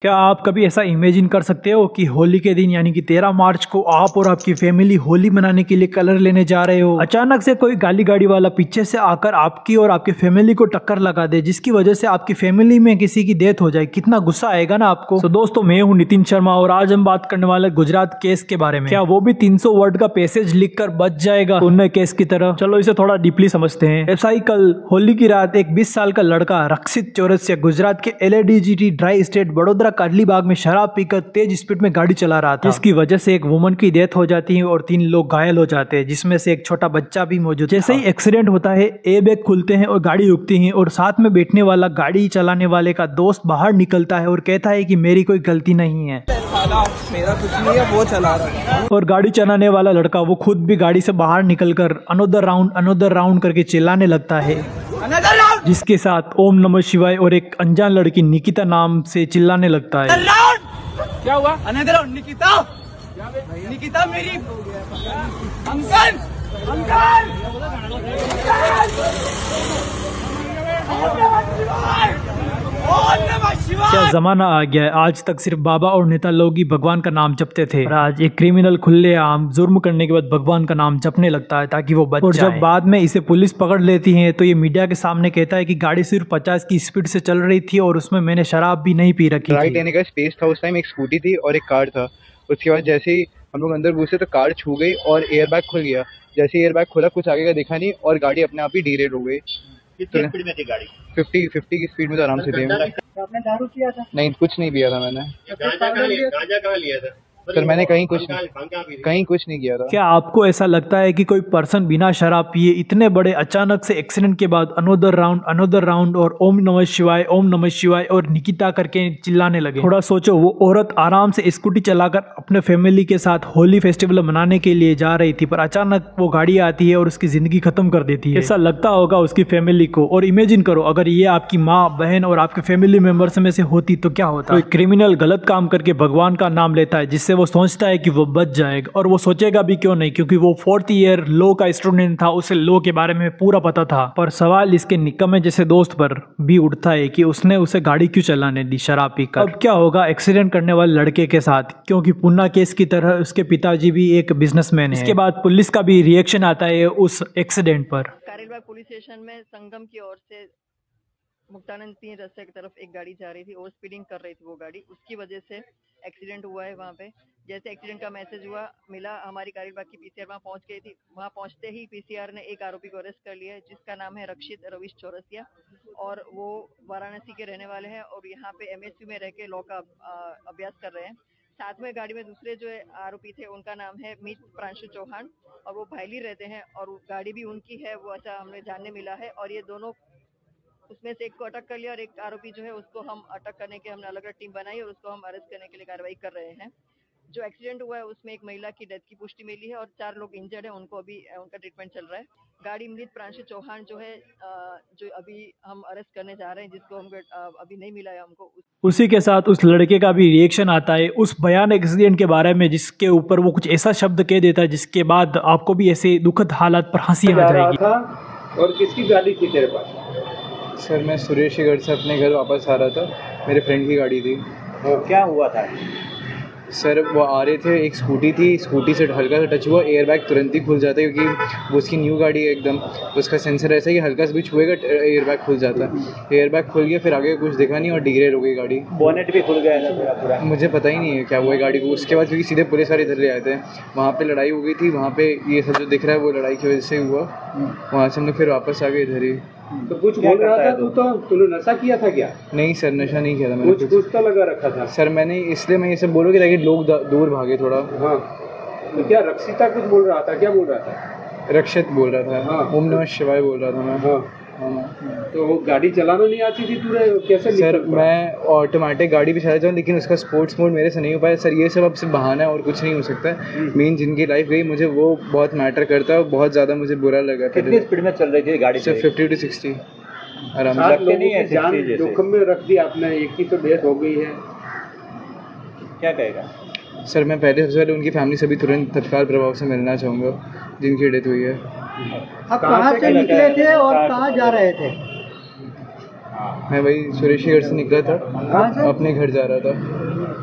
क्या आप कभी ऐसा इमेजिन कर सकते हो कि होली के दिन यानी कि 13 मार्च को आप और आपकी फैमिली होली मनाने के लिए कलर लेने जा रहे हो, अचानक से कोई गाली गाड़ी वाला पीछे से आकर आपकी और आपकी फैमिली को टक्कर लगा दे, जिसकी वजह से आपकी फैमिली में किसी की डेथ हो जाए। कितना गुस्सा आएगा ना आपको। तो दोस्तों, मैं हूँ नितिन शर्मा और आज हम बात करने वाले गुजरात केस के बारे में। क्या वो भी 300 वर्ड का पैसेज लिख कर बच जाएगा उन्नय केस की तरह? चलो इसे थोड़ा डीपली समझते हैं। ऐसा ही कल होली की रात एक 20 साल का लड़का रक्षित चौरसिया गुजरात के LADGT ड्राई स्टेट बड़ोदरा काडली बाग में शराब पीकर तेज स्पीड में गाड़ी चला रहा था, जिसकी वजह से एक वुमन की डेथ हो जाती है और 3 लोग घायल हो जाते हैं, जिसमें से एक छोटा बच्चा भी मौजूद। जैसे ही एक्सीडेंट होता है, एयर बैग खुलते हैं और गाड़ी रुकती है और साथ में बैठने वाला गाड़ी चलाने वाले का दोस्त बाहर निकलता है और कहता है कि मेरी कोई गलती नहीं है, मेरा कुछ नहीं है, वो चला रहा है। और गाड़ी चलाने वाला लड़का वो खुद भी गाड़ी से बाहर निकलकर अनदर राउंड करके चिल्लाने लगता है, जिसके साथ ओम नमः शिवाय और एक अनजान लड़की निकिता नाम से चिल्लाने लगता है। क्या हुआ? अनदर निकिता, निकिता मेरी अंकल क्या जमाना आ गया है। आज तक सिर्फ बाबा और नेता लोग ही भगवान का नाम जपते थे, और आज एक क्रिमिनल खुलेआम जुर्म करने के बाद भगवान का नाम जपने लगता है ताकि वो बच जाए। और जब बाद में इसे पुलिस पकड़ लेती है तो ये मीडिया के सामने कहता है कि गाड़ी सिर्फ 50 की स्पीड से चल रही थी और उसमें मैंने शराब भी नहीं पी रखी राइट लेने का स्पेस था उस टाइम, एक स्कूटी थी और एक कार था। उसके बाद जैसे ही हम लोग अंदर घुसे तो कार छू गई और एयरबैग खुल गया। जैसे एयरबैग खुला, कुछ आगे का दिखा नहीं और गाड़ी अपने आप ही डीरेल हो गई। कितनी स्पीड में थी गाड़ी? 50 की स्पीड में तो आराम से थी। आपने दारू किया था? नहीं, कुछ नहीं पिया था मैंने। गांजा कहाँ लिया था? सर मैंने कहीं कुछ नहीं किया था। क्या आपको ऐसा लगता है कि कोई पर्सन बिना शराब पिए इतने बड़े अचानक से एक्सीडेंट के बाद अनदर राउंड और ओम नमः शिवाय और निकिता करके चिल्लाने लगे? थोड़ा सोचो, वो औरत आराम से स्कूटी चलाकर अपने फैमिली के साथ होली फेस्टिवल मनाने के लिए जा रही थी, पर अचानक वो गाड़ी आती है और उसकी जिंदगी खत्म कर देती है। ऐसा लगता होगा उसकी फैमिली को। और इमेजिन करो, अगर ये आपकी माँ, बहन और आपके फैमिली मेंबर्स में से होती तो क्या होता? कोई क्रिमिनल गलत काम करके भगवान का नाम लेता है, जिससे वो सोचता है कि वो बच जाएगा, और वो सोचेगा भी क्यों नहीं, क्योंकि वो 4th ईयर लॉ का स्टूडेंट था, उसे लॉ के बारे में पूरा पता था। पर सवाल इसके निकम्मे जैसे दोस्त पर भी उठता है कि उसने उसे गाड़ी क्यों चलाने दी शराब पीकर। अब क्या होगा एक्सीडेंट करने वाले लड़के के साथ, क्योंकि पुन्ना केस की तरह उसके पिताजी भी एक बिजनेसमैन है। इसके बाद पुलिस का भी रिएक्शन आता है उस एक्सीडेंट पर। कारेलबाग पुलिस स्टेशन में संगम की ओर से मुक्तानंद सिंह रास्ते की तरफ एक गाड़ी जा रही थी, ओवर स्पीडिंग कर रही थी वो गाड़ी, उसकी वजह से एक्सीडेंट हुआ है वहाँ पे। जैसे एक्सीडेंट का मैसेज मिला, हमारी कारेलबाग की PCR वहाँ पहुँच गई थी। वहाँ पहुँचते ही PCR ने एक आरोपी को अरेस्ट कर लिया है, जिसका नाम है रक्षित रविश चौरसिया, और वो वाराणसी के रहने वाले हैं और यहाँ पे MSU में रह के लॉ का अभ्यास कर रहे हैं। साथ में गाड़ी में दूसरे जो आरोपी थे, उनका नाम है मीत प्रांशु चौहान, और वो भाईली रहते हैं और गाड़ी भी उनकी है, वो ऐसा हमें जानने मिला है। और ये दोनों, उसमें से एक को अटक कर लिया और एक आरोपी जो है उसको हम अटक करने के हमने अलग अलग टीम बनाई और उसको हम अरेस्ट करने के लिए कार्रवाई कर रहे हैं। जो एक्सीडेंट हुआ है उसमें एक महिला की डेथ की पुष्टि मिली है और 4 लोग इंजर्ड हैं, उनको अभी उनका ट्रीटमेंट चल रहा है। गाड़ी मृत प्रांशु चौहान जो है, जो अभी हम अरेस्ट करने जा रहे हैं, जिसको हमको अभी नहीं मिला है हमको। उसी के साथ उस लड़के का भी रिएक्शन आता है उस भयानक एक्सीडेंट के बारे में, जिसके ऊपर वो कुछ ऐसा शब्द कह देता है जिसके बाद आपको भी ऐसे दुखद हालात पर हंसी आ जाएगी। और किसकी गाड़ी थी तेरे पास? सर मैं सुरेश के घर से अपने घर वापस आ रहा था, मेरे फ्रेंड की गाड़ी थी। और क्या हुआ था? सर वो आ रहे थे, एक स्कूटी थी, स्कूटी से हल्का सा टच हुआ, एयरबैग तुरंत ही खुल जाता है, क्योंकि वो उसकी न्यू गाड़ी है एकदम, उसका सेंसर ऐसा है कि हल्का सा भी छुएगा एयरबैग खुल जाता है। एयरबैग खुल गया, फिर आगे कुछ दिखा नहीं और डीरेल हो गई गाड़ी। बोनेट भी खुल गया ना पूरा? मुझे पता ही नहीं है क्या हुआ है गाड़ी को। उसके बाद क्योंकि सीधे पुलिस वाले इधर ले आए थे, वहाँ पे लड़ाई हो गई थी, वहाँ पे ये सब जो दिख रहा है वो लड़ाई की वजह से हुआ। वहाँ से हम लोग फिर वापस आ गए इधर ही। तो कुछ बोल रहा था तू, तो तूने नशा किया था क्या? नहीं सर, नशा नहीं किया था मैंने। कुछ तो लगा रखा था सर मैंने, इसलिए मैं ये सब बोलूँ कि ताकि लोग दूर भागे थोड़ा। हाँ, तो क्या रक्षिता कुछ बोल रहा था? क्या बोल रहा था? रक्षित बोल रहा था। हाँ, ओम नमः शिवाय बोल रहा था मैं। हाँ, तो वो गाड़ी चलाना नहीं आती थी तुझे? कैसे? सर मैं ऑटोमेटिक गाड़ी भी चलाता हूँ, लेकिन उसका स्पोर्ट्स मोड मेरे से नहीं हो पाया सर। ये सब अब सिर्फ बहाना है और कुछ नहीं हो सकता है। मेन जिनकी लाइफ गई, मुझे वो बहुत मैटर करता है, बहुत ज़्यादा मुझे बुरा लगा। कितनी स्पीड में चल रही थी गाड़ी? सर 50 to 60 आराम से। 7 लोगों की जान जोखिम में रख दी आपने, एक की तो डेथ हो गई है, क्या कहेगा? सर मैं सबसे पहले उनकी फैमिली से भी तुरंत तत्काल प्रभाव से मिलना चाहूँगा जिनकी डेथ हुई है। आप कहाँ से निकले थे और कहाँ जा रहे थे? मैं वही सुरेशगढ़ से निकला था, अपने घर जा रहा था।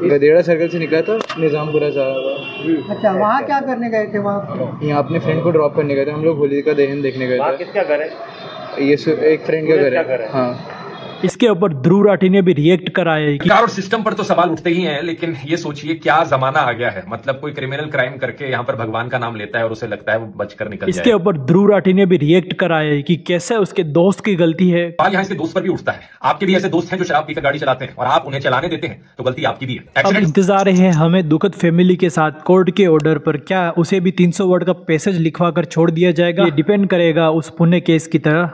गदेड़ा सर्कल से निकला था, निज़ामपुरा जा रहा था। अच्छा, वहाँ क्या करने गए थे? वहाँ यहाँ अपने फ्रेंड को ड्रॉप करने गए थे हम लोग, होलिका दहन देखने गए थे। किसका घर है? ये एक फ्रेंड का घर है। हाँ। इसके ऊपर ध्रुव राठी ने भी रिएक्ट कराया है कि सरकार और सिस्टम पर तो सवाल उठते ही हैं, लेकिन ये सोचिए क्या जमाना आ गया है। मतलब कोई क्रिमिनल क्राइम करके यहाँ पर भगवान का नाम लेता है और उसे लगता है वो बचकर निकल इसके ऊपर ध्रुव राठी ने भी रिएक्ट कराया है कि कैसे उसके दोस्त की गलती है। सवाल यहाँ इसके दोस्त पर भी उठता है। आपके भी ऐसे दोस्त हैं जो शराब पीकर गाड़ी चलाते हैं और आप उन्हें चलाने देते हैं, तो गलती आपकी भी है। अब इंतजार है हमें दुखद फैमिली के साथ कोर्ट के ऑर्डर पर, क्या उसे भी 300 वर्ड का पैसेज लिखवा कर छोड़ दिया जाएगा? ये डिपेंड करेगा उस पुणे केस की तरह।